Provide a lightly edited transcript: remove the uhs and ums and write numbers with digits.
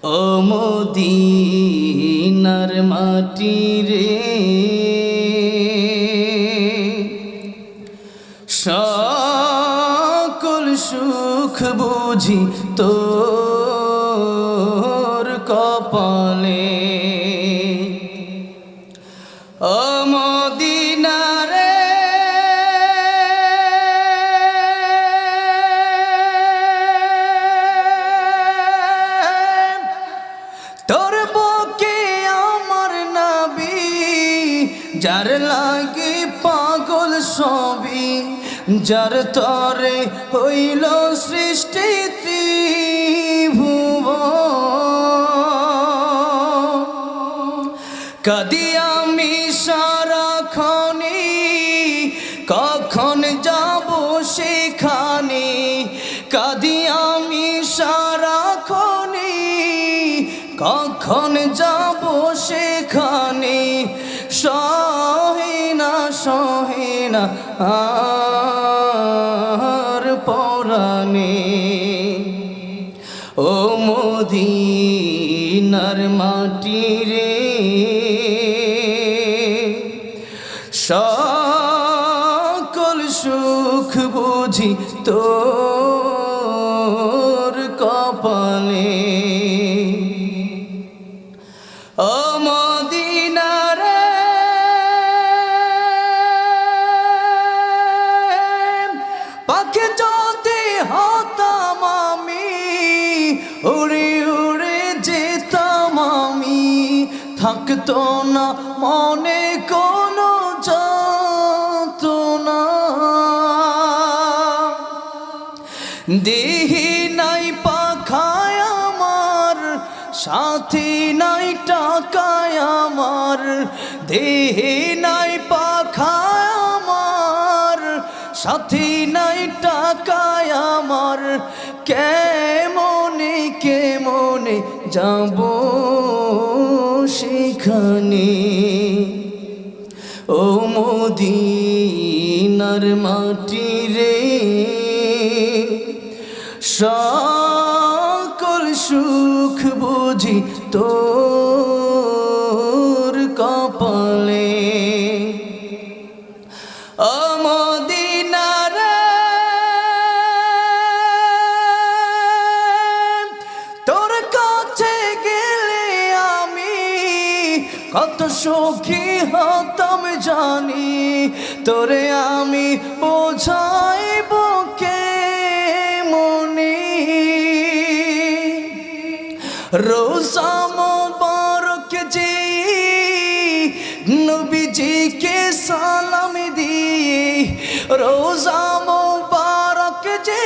ও মদিনার মাটি রে, সকল সুখ বুঝি তোর কপালে। ও মদিনা রে, তোর বুকে আমার নবী, যার লাগি পাগল সবই, যার তরে হইল সৃষ্টি ত্রিভুবন। কাঁদি আমি সারাক্ষণে, কখন যাব সেখানে। কাঁদি আমি সারাক্ষণে, কখন যাব সেখানে। সহে না আর পরাণে। ও মদিনার মাটি রে, সকল সুখ বুঝি তোর কপালে। ও মদিনা রে, পাখি যদি হতাম আমি, উড়ে উড়ে যেতাম আমি। থাকতো না মনে কোনো যন্ত্রণা। দেহি নাই পাখায় আমার, সাথী নাই টাকায় আমার। দেহি নাই পাখায় আমার, সাথী নাই টাকায় আমার। কেমনে কেমনে যাব সেখানে। ও মদিনার মাটি রে, সকল সুখ বুঝি তোর কপালে। ও মদিনা রে, তোর কাছে গেলে আমি কত সুখী হতাম জানি। তোরে আমি বোঝাইব কেমনে। রোজা মোবারক যে নবীজিকে সালাম দিয়ে, রোজা মোবারক যে